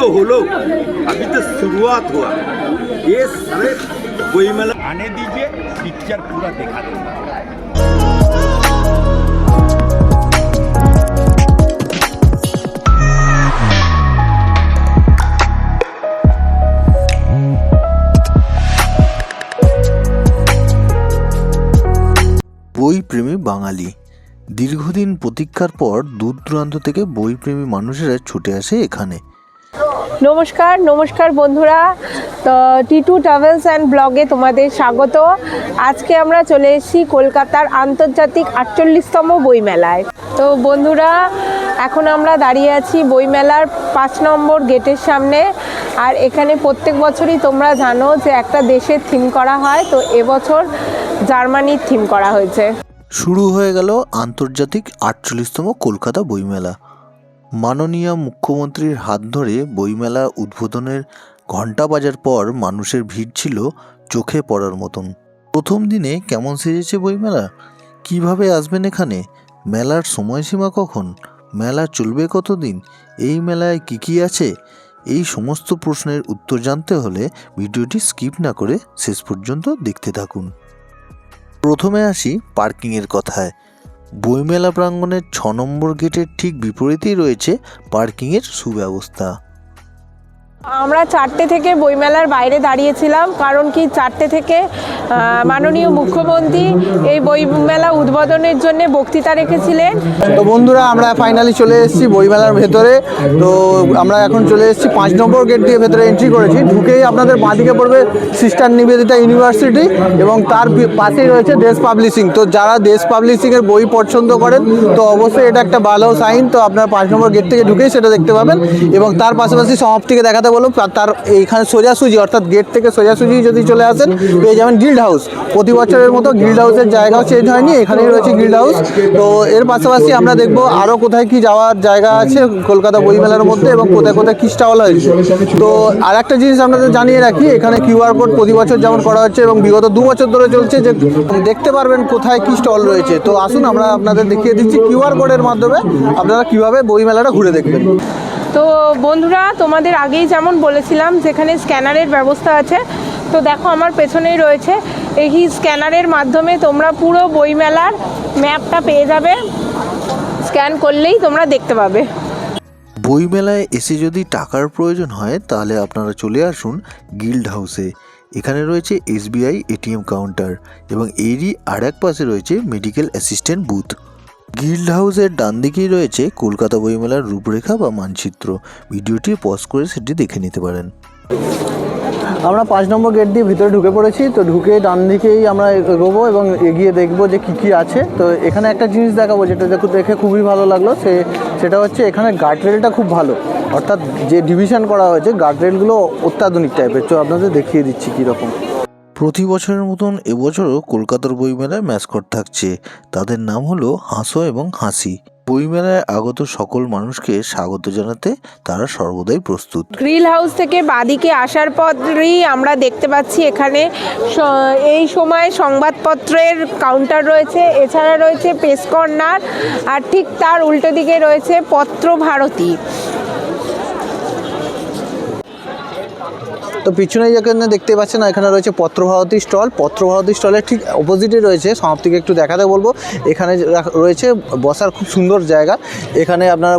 तो हो लो, अभी तो शुरुआत हुआ। ये सारे वही मेला आने दीजिए, पिक्चर पूरा दिखा दूंगा। বইপ্রেমী বাঙালি দীর্ঘদিন প্রতীক্ষার পর দূর দূরান্ত থেকে বইপ্রেমী মানুষেরা ছুটে আসে এখানে। নমস্কার বন্ধুরা, তো টিটু ট্রাভেলস অ্যান্ড ব্লগে তোমাদের স্বাগত। আজকে আমরা চলে এসেছি কলকাতার আন্তর্জাতিক 48তম বইমেলায়। তো বন্ধুরা, এখন আমরা দাঁড়িয়ে আছি বইমেলার 5 নম্বর গেটের সামনে। আর এখানে প্রত্যেক বছরই তোমরা জানো যে একটা দেশের থিম করা হয়, তো এবছর জার্মানির থিম করা হয়েছে। শুরু হয়ে গেল আন্তর্জাতিক 48তম কলকাতা বইমেলা। মাননীয় মুখ্যমন্ত্রীর হাত ধরে বইমেলা উদ্বোধনের ঘণ্টা বাজার পর মানুষের ভিড় ছিল চোখে পড়ার মতন। প্রথম দিনে কেমন সেজেছে বইমেলা, কিভাবে আসবেন এখানে, মেলার সময়সীমা কখন, মেলা চলবে কতদিন, এই মেলায় কী আছে, এই সমস্ত প্রশ্নের উত্তর জানতে হলে ভিডিওটি স্কিপ না করে শেষ পর্যন্ত দেখতে থাকুন। প্রথমে আসি পার্কিংয়ের কথায়। বইমেলা প্রাঙ্গণের 6 নম্বর গেটের ঠিক বিপরীতেই রয়েছে পার্কিংয়ের সুব্যবস্থা। আমরা 4টে থেকে বইমেলার বাইরে দাঁড়িয়েছিলাম, কারণ কি 4টে থেকে মাননীয় মুখ্যমন্ত্রী এই বইমেলা উদ্বোধনের জন্য বক্তৃতা রেখেছিলেন। তো বন্ধুরা, আমরা ফাইনালি চলে এসেছি বইমেলার ভেতরে। তো আমরা এখন চলে এসেছি 5 নম্বর গেট দিয়ে ভেতরে এন্ট্রি করেছি। ঢুকেই আপনাদের বাঁদিকে পড়বে সিস্টার নিবেদিতা ইউনিভার্সিটি এবং তার পাশেই রয়েছে দেশ পাবলিশিং। তো যারা দেশ পাবলিশিংয়ের বই পছন্দ করেন তো অবশ্যই এটা একটা ভালো সাইন। তো আপনার 5 নম্বর গেট থেকে ঢুকেই সেটা দেখতে পাবেন। এবং তার পাশাপাশি সমাপ্তিকে দেখাতে বলুন, তার এইখানে সোজাসুজি অর্থাৎ গেট থেকে সোজাসুজি যদি চলে আসেন পেয়ে যাবেন গিল্ড হাউস। প্রতি বছরের মতো গিল্ড হাউসের জায়গাও চেঞ্জ হয়নি, এখানেই রয়েছে গিল্ড হাউস। তো এর পাশাপাশি আমরা দেখব আরও কোথায় কি যাওয়ার জায়গা আছে কলকাতা বইমেলার মধ্যে এবং কোথায় কোথায় কি স্টল হয়েছে। তো আর একটা জিনিস আপনাদের জানিয়ে রাখি, এখানে কিউআর কোড প্রতি বছর যেমন করা হচ্ছে এবং বিগত 2 বছর ধরে চলছে, যে দেখতে পারবেন কোথায় কি স্টল রয়েছে। তো আসুন আমরা আপনাদের দেখিয়ে দিচ্ছি কিউআর কোডের মাধ্যমে আপনারা কীভাবে বইমেলাটা ঘুরে দেখবেন। তো বন্ধুরা, তোমাদের আগেই যেমন বলেছিলাম যেখানে স্ক্যানারের ব্যবস্থা আছে, তো দেখো আমার পেছনেই রয়েছে। এই স্ক্যানারের মাধ্যমে তোমরা পুরো বইমেলার ম্যাপটা পেয়ে যাবে, স্ক্যান করলেই তোমরা দেখতে পাবে। বইমেলায় এসে যদি টাকার প্রয়োজন হয় তাহলে আপনারা চলে আসুন গিল্ড হাউসে। এখানে রয়েছে SBI ATM কাউন্টার এবং এরই আর এক পাশে রয়েছে মেডিকেল অ্যাসিস্ট্যান্ট বুথ। গিল্ড হাউসের ডান দিকেই রয়েছে কলকাতা বইমেলার রূপরেখা বা মানচিত্র। ভিডিওটি পজ করে সেটি দেখে নিতে পারেন। আমরা 5 নম্বর গেট দিয়ে ভিতরে ঢুকে পড়েছি। তো ঢুকে ডান দিকেই আমরা এগোবো এবং এগিয়ে দেখবো যে কী আছে। তো এখানে একটা জিনিস দেখাবো যেটা দেখে খুবই ভালো লাগলো, সেটা হচ্ছে এখানে গার্ডরেলটা খুব ভালো, অর্থাৎ যে ডিভিশন করা হয়েছে গার্ডরেলগুলো অত্যাধুনিক টাইপের। তো আপনাদের দেখিয়ে দিচ্ছি কীরকম। প্রতি বছরের মতন এবছরও কলকাতার বইমেলায় ম্যাসকট থাকছে। তাদের নাম হলো হাসো এবং হাসি। বইমেলায় আগত সকল মানুষকে স্বাগত জানাতে তারা সর্বদাই প্রস্তুত। গ্রিল হাউস থেকে বাদিকে আসার পরই আমরা দেখতে পাচ্ছি এখানে এই সময় সংবাদপত্রের কাউন্টার রয়েছে, এছাড়া রয়েছে প্রেস কর্নার, আর ঠিক তার উল্টো দিকে রয়েছে পত্রভারতী। তো পিছনে যেখানে দেখতে পাচ্ছেন না, এখানে রয়েছে পত্রভারতী স্টল। পত্রভারতী স্টলের ঠিক অপোজিটে রয়েছে, সমাপ্তিকে একটু দেখাতে বলবো, এখানে রয়েছে বসার খুব সুন্দর জায়গা। এখানে আপনারা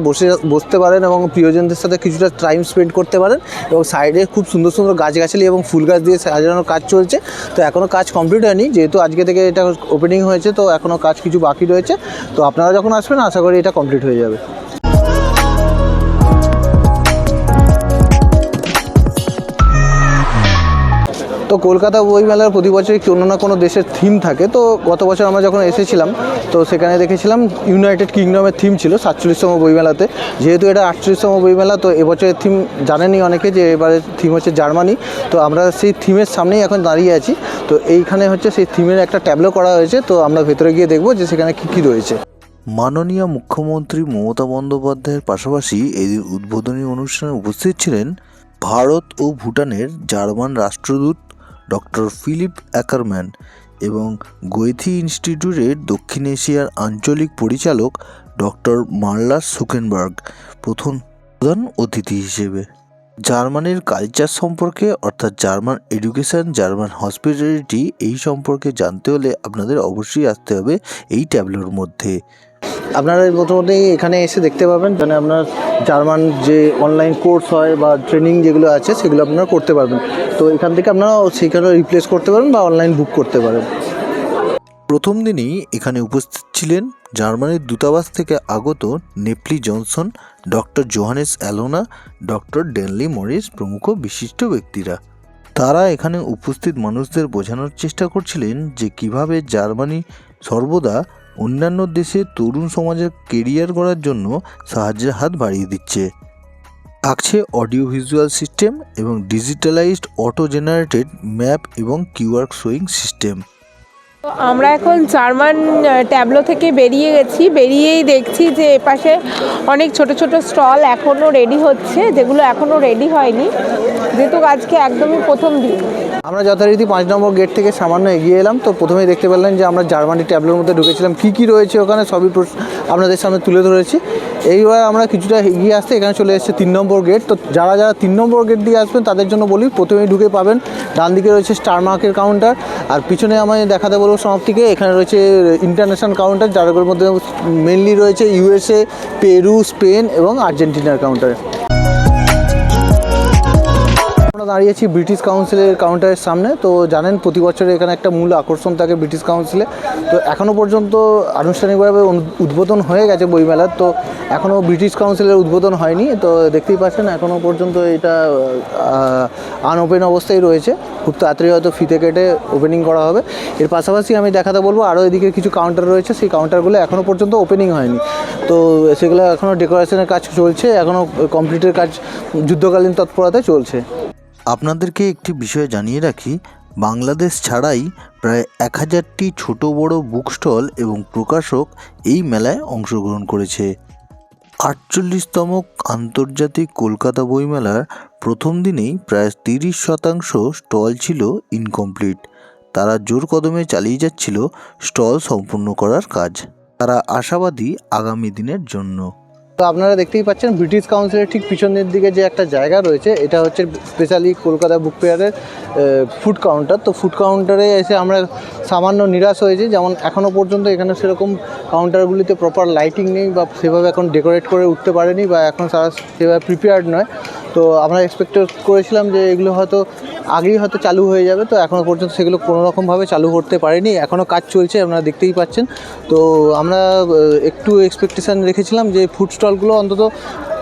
বসতে পারেন এবং প্রিয়জনদের সাথে কিছুটা টাইম স্পেন্ড করতে পারেন। এবং সাইডে খুব সুন্দর সুন্দর গাছগাছালি এবং ফুল গাছ দিয়ে সাজানোর কাজ চলছে। তো এখনও কাজ কমপ্লিট হয়নি, যেহেতু আজকে থেকে এটা ওপেনিং হয়েছে, তো এখনও কাজ কিছু বাকি রয়েছে। তো আপনারা যখন আসবেন আশা করি এটা কমপ্লিট হয়ে যাবে। তো কলকাতা বইমেলার প্রতি বছরই কোনো না কোনো দেশের থিম থাকে। তো গত বছর আমরা যখন এসেছিলাম তো সেখানে দেখেছিলাম ইউনাইটেড কিংডমের থিম ছিল 47তম বইমেলাতে। যেহেতু এটা 48তম বইমেলা, তো এবছরের থিম জানেনই অনেকে যে এবারের থিম হচ্ছে জার্মানি। তো আমরা সেই থিমের সামনেই এখন দাঁড়িয়ে আছি। তো এইখানে হচ্ছে সেই থিমের একটা ট্যাবলো করা হয়েছে। তো আমরা ভেতরে গিয়ে দেখবো যে সেখানে কী রয়েছে। মাননীয় মুখ্যমন্ত্রী মমতা বন্দ্যোপাধ্যায়ের পাশাপাশি এই উদ্বোধনী অনুষ্ঠানে উপস্থিত ছিলেন ভারত ও ভুটানের জার্মান রাষ্ট্রদূত ডক্টর ফিলিপ অ্যাকারম্যান এবং গোয়েথি ইনস্টিটিউটের দক্ষিণ এশিয়ার আঞ্চলিক পরিচালক ডক্টর মার্লাস সুকেনবার্গ প্রধান অতিথি হিসেবে। জার্মানির কালচার সম্পর্কে অর্থাৎ জার্মান এডুকেশন, জার্মান হসপিটালিটি এই সম্পর্কে জানতে হলে আপনাদের অবশ্যই আসতে হবে এই ট্যাবলোর মধ্যে। আপনারা প্রথমত এখানে এসে দেখতে পাবেন, মানে আপনার জার্মান যে অনলাইন কোর্স হয় বা ট্রেনিং যেগুলো আছে সেগুলো আপনারা করতে পারবেন। তো এখান থেকে আপনারা সেখানে রিপ্লেস করতে পারেন বা অনলাইন বুক করতে পারেন। প্রথম দিনই এখানে উপস্থিত ছিলেন জার্মানির দূতাবাস থেকে আগত নেপলি Johnson, doctor Johannes অ্যালোনা, doctor Denly Morris প্রমুখ বিশিষ্ট ব্যক্তিরা। তারা এখানে উপস্থিত মানুষদের বোঝানোর চেষ্টা করছিলেন যে কিভাবে জার্মানি সর্বদা অন্যান্য দেশে তরুণ সমাজের কেরিয়ার গড়ার জন্য সাহায্যের হাত বাড়িয়ে দিচ্ছে। থাকছে অডিও ভিজুয়াল সিস্টেম এবং ডিজিটালাইজড অটো জেনারেটেড ম্যাপ এবং কিউআর শোয়িং সিস্টেম। তো আমরা এখন জার্মান ট্যাবলো থেকে বেরিয়ে গেছি, বেরিয়েই দেখছি যে এপাশে অনেক ছোট ছোট স্টল এখনও রেডি হচ্ছে, যেগুলো এখনও রেডি হয়নি, যেহেতু আজকে একদমই প্রথম দিন। আমরা যথারীতি 5 নম্বর গেট থেকে সামান্য এগিয়ে এলাম। তো প্রথমেই দেখতে পেলেন যে আমরা জার্মানি ট্যাবলোর মধ্যে ঢুকেছিলাম, কী কী রয়েছে ওখানে সবই আপনাদের সামনে তুলে ধরেছি। এইবার আমরা কিছুটা এগিয়ে আসতে এখানে চলে এসেছে 3 নম্বর গেট। তো যারা যারা 3 নম্বর গেট দিয়ে আসবেন তাদের জন্য বলি, প্রথমেই ঢুকে পাবেন ডান দিকে রয়েছে স্টার মার্কের কাউন্টার, আর পিছনে আমি দেখাতে বলবো সমাপ্তিকে এখানে রয়েছে ইন্টারন্যাশনাল কাউন্টার, যার মধ্যে মেনলি রয়েছে ইউএসএ, পেরু, স্পেন এবং আর্জেন্টিনার কাউন্টার। আমরা দাঁড়িয়েছি ব্রিটিশ কাউন্সিলের কাউন্টারের সামনে। তো জানেন প্রতি বছর এখানে একটা মূল আকর্ষণ থাকে ব্রিটিশ কাউন্সিলে। তো এখনও পর্যন্ত আনুষ্ঠানিকভাবে উদ্বোধন হয়ে গেছে বইমেলার, তো এখনও ব্রিটিশ কাউন্সিলের উদ্বোধন হয়নি। তো দেখতেই পাচ্ছেন এখনও পর্যন্ত এটা আনওপেন অবস্থায় রয়েছে, খুব তাড়াতাড়ি হয়তো ফিতে কেটে ওপেনিং করা হবে। এর পাশাপাশি আমি দেখাতে বলবো আরও এদিকে কিছু কাউন্টার রয়েছে, সেই কাউন্টারগুলো এখনও পর্যন্ত ওপেনিং হয়নি। তো সেগুলো এখনও ডেকোরেশনের কাজ চলছে, এখনও কমপ্লিটের কাজ যুদ্ধকালীন তৎপরতায় চলছে। আপনাদেরকে একটি বিষয় জানিয়ে রাখি, বাংলাদেশ ছাড়াই প্রায় 1000টি ছোট বড় বুক স্টল এবং প্রকাশক এই মেলায় অংশগ্রহণ করেছে। 48তম আন্তর্জাতিক কলকাতা বইমেলার প্রথম দিনেই প্রায় 30% স্টল ছিল ইনকমপ্লিট। তারা জোর কদমে চালিয়ে যাচ্ছিল স্টল সম্পূর্ণ করার কাজ। তারা আশাবাদী আগামী দিনের জন্য। তো আপনারা দেখতেই পাচ্ছেন ব্রিটিশ কাউন্সিলের ঠিক পিছনের দিকে যে একটা জায়গা রয়েছে, এটা হচ্ছে স্পেশালি কলকাতা বুক ফেয়ারের ফুড কাউন্টার। তো ফুড কাউন্টারে এসে আমরা সামান্য নিরাশ হয়েছি, যেমন এখনও পর্যন্ত এখানে সেরকম কাউন্টারগুলিতে প্রপার লাইটিং নেই বা সেভাবে এখন ডেকোরেট করে উঠতে পারেনি বা এখন তারা সেভাবে প্রিপেয়ার্ড নয়। তো আমরা এক্সপেক্ট করেছিলাম যে এগুলো হয়তো আগেই হয়তো চালু হয়ে যাবে, তো এখনও পর্যন্ত সেগুলো কোনোরকমভাবে চালু করতে পারেনি, এখনও কাজ চলছে আপনারা দেখতেই পাচ্ছেন। তো আমরা একটু এক্সপেকটেশান রেখেছিলাম যে ফুড স্টলগুলো অন্তত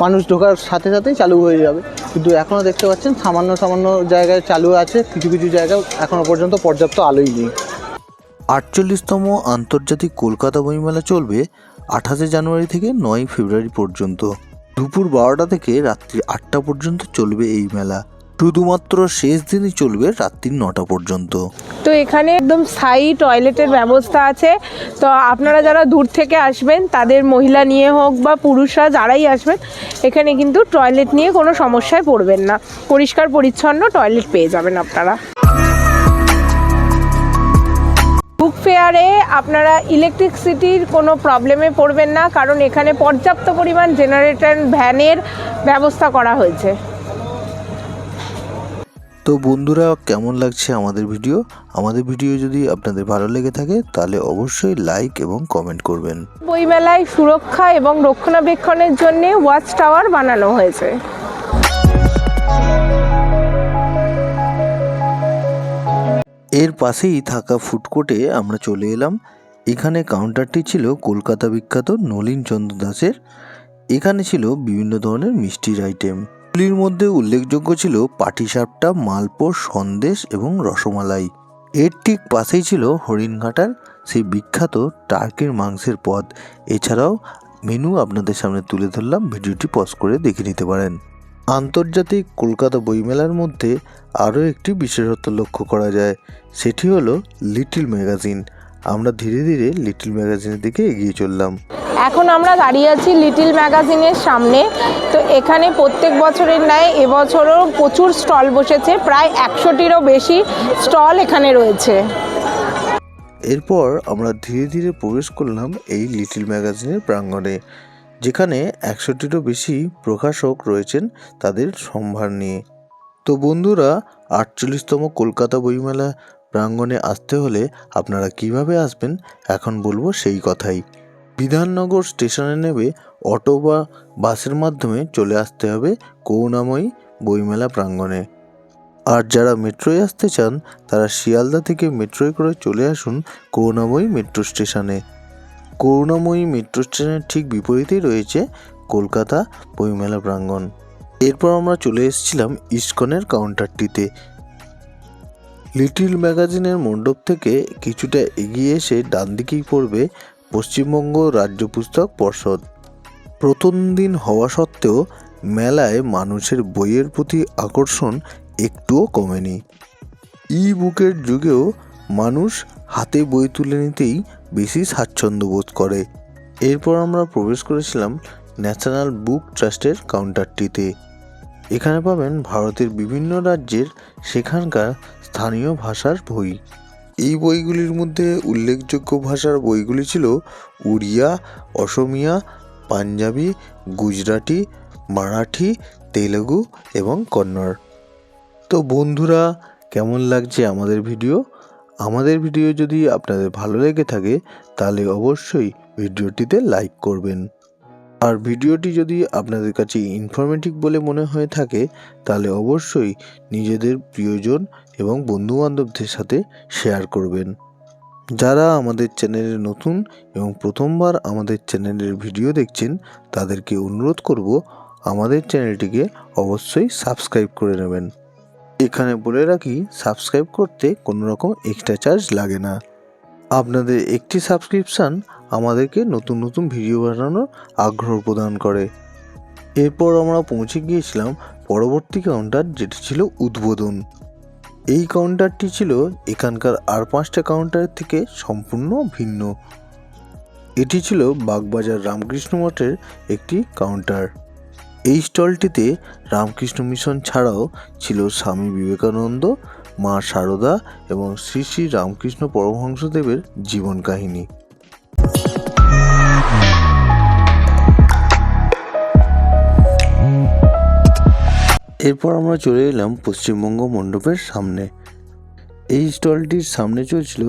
মানুষ ঢোকার সাথে সাথেই চালু হয়ে যাবে, কিন্তু এখনও দেখতে পাচ্ছেন সামান্য সামান্য জায়গায় চালু আছে, কিছু কিছু জায়গায় এখনও পর্যন্ত পর্যাপ্ত আলোই নেই। 48তম আন্তর্জাতিক কলকাতা বইমেলা চলবে 28 জানুয়ারি থেকে 9 ফেব্রুয়ারি পর্যন্ত। দুপুর 12টা থেকে রাত্রি 8টা পর্যন্ত চলবে এই মেলা। শুধুমাত্র শেষ দিনই চলবে রাত্রি 9টা পর্যন্ত। তো এখানে একদম স্থায়ী টয়লেটের ব্যবস্থা আছে। তো আপনারা যারা দূর থেকে আসবেন, তাদের মহিলা নিয়ে হোক বা পুরুষরা যারাই আসবেন, এখানে কিন্তু টয়লেট নিয়ে কোনো সমস্যায় পড়বেন না, পরিষ্কার পরিচ্ছন্ন টয়লেট পেয়ে যাবেন আপনারা। বুক ফেয়ারে আপনারা ইলেকট্রিসিটির কোনো প্রবলেমে পড়বেন না, কারণ এখানে পর্যাপ্ত পরিমাণ জেনারেটর ভ্যানের ব্যবস্থা করা হয়েছে। তো বন্ধুরা, কেমন লাগছে আমাদের ভিডিও? আমাদের ভিডিও যদি আপনাদের ভালো লেগে থাকে তাহলে অবশ্যই লাইক এবং কমেন্ট করবেন। বইমেলায় সুরক্ষা এবং রক্ষণাবেক্ষণের জন্য ওয়াচ টাওয়ার বানানো হয়েছে। এর পাশেই থাকা ফুড কোর্টে আমরা চলে এলাম। এখানে কাউন্টারটি ছিল কলকাতা বিখ্যাত নলিন চন্দ্র দাসের। এখানে ছিল বিভিন্ন ধরনের মিষ্টির আইটেম। এগুলির মধ্যে উল্লেখযোগ্য ছিল পাটিসাপটা, মালপোয়া, সন্দেশ এবং রসমালাই। এর ঠিক পাশেই ছিল হরিণঘাটার সেই বিখ্যাত টার্কির মাংসের পদ। এছাড়াও মেনু আপনাদের সামনে তুলে ধরলাম, ভিডিওটি পজ করে দেখে নিতে পারেন। আন্তর্জাতিক কলকাতা বইমেলার মধ্যে আরও একটি বিশেষত্ব লক্ষ্য করা যায়, সেটি হলো লিটল ম্যাগাজিন। আমরা ধীরে ধীরে লিটল ম্যাগাজিনের দিকে এগিয়ে চললাম। এখন আমরা দাঁড়িয়ে আছি লিটল ম্যাগাজিনের সামনে। তো এখানে প্রত্যেক বছরের ন্যায় এবছরও প্রচুর স্টল বসেছে, প্রায় 100টিরও বেশি স্টল এখানে রয়েছে। এরপর আমরা ধীরে ধীরে প্রবেশ করলাম এই লিটল ম্যাগাজিনের প্রাঙ্গণে। যেখানে 100টিরও বেশি প্রকাশক রয়েছেন তাদের সম্ভার নিয়ে। তো বন্ধুরা, 48তম কলকাতা বইমেলা প্রাঙ্গণে আসতে হলে আপনারা কিভাবে আসবেন এখন বলবো সেই কথাই। বিধাননগর স্টেশনে নেমে অটো বা বাসের মাধ্যমে চলে আসতে হবে করুণাময়ী বইমেলা প্রাঙ্গণে। আর যারা মেট্রোয় আসতে চান তারা শিয়ালদা থেকে মেট্রোয় করে চলে আসুন করুণাময়ী মেট্রো স্টেশনে। করুণাময়ী মেট্রো স্টেশনের ঠিক বিপরীতেই রয়েছে কলকাতা বইমেলা প্রাঙ্গণ। এরপর আমরা চলে এসেছিলাম ইস্কনের কাউন্টারটিতে। লিটিল ম্যাগাজিনের মণ্ডপ থেকে কিছুটা এগিয়ে এসে ডান দিকেই পড়বে পশ্চিমবঙ্গ রাজ্য পুস্তক পর্ষদ। প্রথম দিন হওয়া সত্ত্বেও মেলায় মানুষের বইয়ের প্রতি আকর্ষণ একটুও কমেনি। ই বুকের যুগেও মানুষ হাতে বই তুলে নিতেই বেশি স্বাচ্ছন্দ্য বোধ করে। এরপর আমরা প্রবেশ করেছিলাম ন্যাশনাল বুক ট্রাস্টের কাউন্টারটিতে। এখানে পাবেন ভারতের বিভিন্ন রাজ্যের সেখানকার স্থানীয় ভাষার বই। এই বইগুলির মধ্যে উল্লেখযোগ্য ভাষার বইগুলি ছিল উড়িয়া, অসমিয়া, পাঞ্জাবি, গুজরাটি, মারাঠি, তেলেগু এবং কন্নড়। তো বন্ধুরা, কেমন লাগছে আমাদের ভিডিও? আমাদের ভিডিও যদি আপনাদের ভালো লেগে থাকে তাহলে অবশ্যই ভিডিওটিতে লাইক করবেন। আর ভিডিওটি যদি আপনাদের কাছে ইনফরমেটিভ বলে মনে হয়ে থাকে তাহলে অবশ্যই নিজেদের প্রিয়জন এবং বন্ধুবান্ধবদের সাথে শেয়ার করবেন। যারা আমাদের চ্যানেলে নতুন এবং প্রথমবার আমাদের চ্যানেলের ভিডিও দেখছেন তাদেরকে অনুরোধ করব আমাদের চ্যানেলটিকে অবশ্যই সাবস্ক্রাইব করে নেবেন। এখানে বলে রাখি, সাবস্ক্রাইব করতে কোনো রকম এক্সট্রা চার্জ লাগে না। আপনাদের একটি সাবস্ক্রিপশান আমাদেরকে নতুন নতুন ভিডিও বানানোর আগ্রহ প্রদান করে। এরপর আমরা পৌঁছে গিয়েছিলাম পরবর্তী কাউন্টার, যেটি ছিল উদ্বোধন। এই কাউন্টারটি ছিল এখানকার আর 5টা কাউন্টারের থেকে সম্পূর্ণ ভিন্ন। এটি ছিল বাগবাজার রামকৃষ্ণ মঠের একটি কাউন্টার। এই স্টলটিতে রামকৃষ্ণ মিশন ছাড়াও ছিল স্বামী বিবেকানন্দ, মা সারদা এবং শ্রী শ্রী রামকৃষ্ণ পরমহংসদেবের জীবন কাহিনী। এরপর আমরা চলে এলাম পশ্চিমবঙ্গ মণ্ডপের সামনে। এই স্টলটির সামনে চলছিল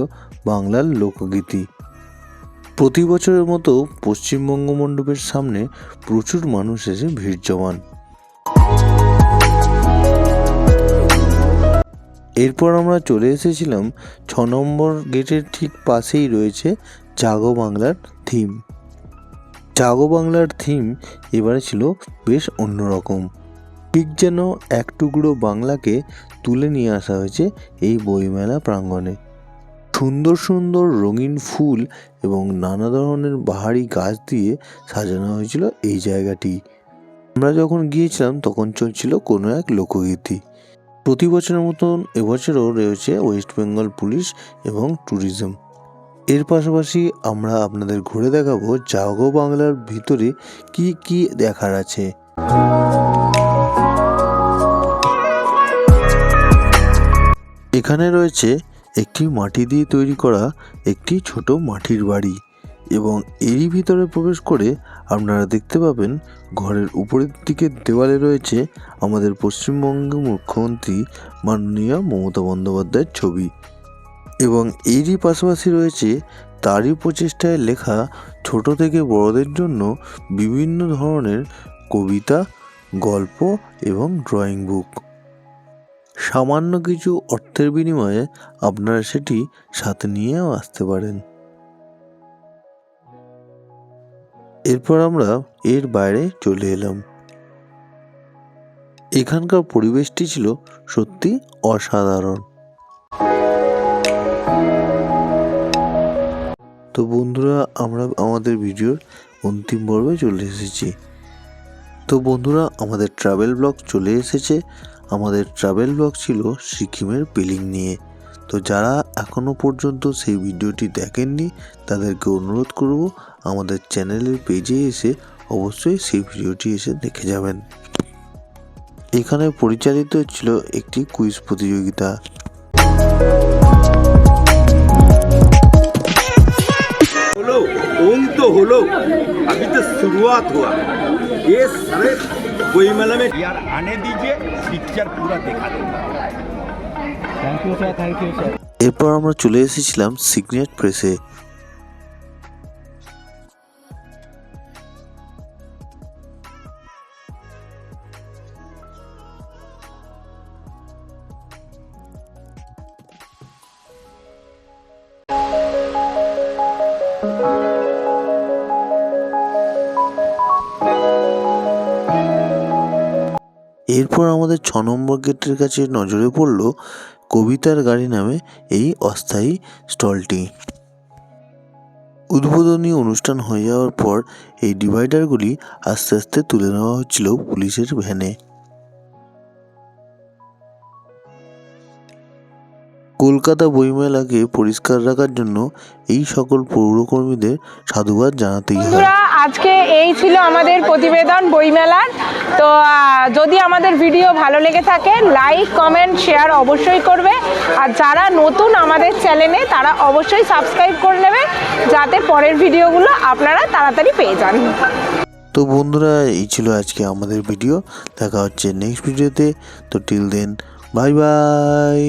বাংলার লোকগীতি। প্রতি বছরের মতো পশ্চিমবঙ্গ মণ্ডপের সামনে প্রচুর মানুষ এসে ভিড় জমান। এরপর আমরা চলে এসেছিলাম 6 নম্বর গেটের ঠিক পাশেই রয়েছে জাগো বাংলার থিম। জাগো বাংলার থিম এবারে ছিল বেশ অন্যরকম, ঠিক যেন এক টুকরো বাংলাকে তুলে নিয়ে আসা হয়েছে এই বইমেলা প্রাঙ্গণে। সুন্দর সুন্দর রঙিন ফুল এবং নানা ধরনের বাহারি গাছ দিয়ে সাজানো হয়েছিল এই জায়গাটি। আমরা যখন গিয়েছিলাম তখন চলছিল কোনো এক লোকগীতি। প্রতি বছরের মতন এবছরও রয়েছে ওয়েস্ট বেঙ্গল পুলিশ এবং ট্যুরিজম। এর পাশাপাশি আমরা আপনাদের ঘুরে দেখাবো জাগো বাংলার ভিতরে কি কি দেখার আছে। এখানে রয়েছে একটি মাটি দিয়ে তৈরি করা একটি ছোট মাটির বাড়ি এবং এরই ভিতরে প্রবেশ করে আপনারা দেখতে পাবেন ঘরের উপরের দিকের দেওয়ালে রয়েছে আমাদের পশ্চিমবঙ্গের মুখ্যমন্ত্রী মাননীয় মমতা বন্দ্যোপাধ্যায়ের ছবি এবং এরই পাশাপাশি রয়েছে তারই প্রচেষ্টায় লেখা ছোট থেকে বড়দের জন্য বিভিন্ন ধরনের কবিতা, গল্প এবং ড্রয়িং বুক। সামান্য কিছু অর্থের বিনিময়ে আপনারা সেটি সাথে নিয়েও আসতে পারেন। এরপর আমরা এর বাইরে চলে এলাম। এখানকার পরিবেশটি ছিল সত্যি অসাধারণ। তো বন্ধুরা, আমরা আমাদের ভিডিওর অন্তিম পর্বে চলে এসেছি। তো বন্ধুরা, আমাদের ট্রাভেল ব্লগ চলে এসেছে। আমাদের ট্রাভেল ব্লগ ছিল সিকিমের পেলিং নিয়ে। তো যারা এখনও পর্যন্ত সেই ভিডিওটি দেখেননি তাদেরকে অনুরোধ করব আমাদের চ্যানেলের পেজে এসে অবশ্যই সেই ভিডিওটি এসে দেখে যাবেন। এখানে পরিচালিত ছিল একটি কুইজ প্রতিযোগিতা। হলো ওম তো होलो, अभी तो शुरुआत हुआ। ये सारे वही मेला में यार आने दीजिए, पिक्चर पूरा दिखा दूंगा। Thank you sir, thank you sir. এরপর আমরা চলে এসেছিলাম সিগনেট প্রেসে। এরপর আমাদের 6 নম্বর গেটের কাছে নজরে পড়ল কবিতার গাড়ি নামে এই অস্থায়ী স্টলটি। উদ্বোধনী অনুষ্ঠান হয়ে যাওয়ার পর এই ডিভাইডারগুলি আস্তে আস্তে তুলে নেওয়া হচ্ছিল পুলিশের ভ্যানে। কলকাতা বইমেলাকে পরিষ্কার রাখার জন্য এই সকল পৌরকর্মীদের সাধুবাদ জানাতেই হয়। বন্ধুরা, আজকে এই ছিল আমাদের প্রতিবেদন বইমেলার। তো যদি আমাদের ভিডিও ভালো লেগে থাকে, লাইক কমেন্ট শেয়ার অবশ্যই করবে। আর যারা নতুন আমাদের চ্যানেলে, তারা অবশ্যই সাবস্ক্রাইব করে নেবে, যাতে পরের ভিডিওগুলো আপনারা তাড়াতাড়ি পেয়ে যান। তো বন্ধুরা, এই ছিল আজকে আমাদের ভিডিও। দেখা হচ্ছে নেক্সট ভিডিওতে। তো টিল দেন, বাই বাই।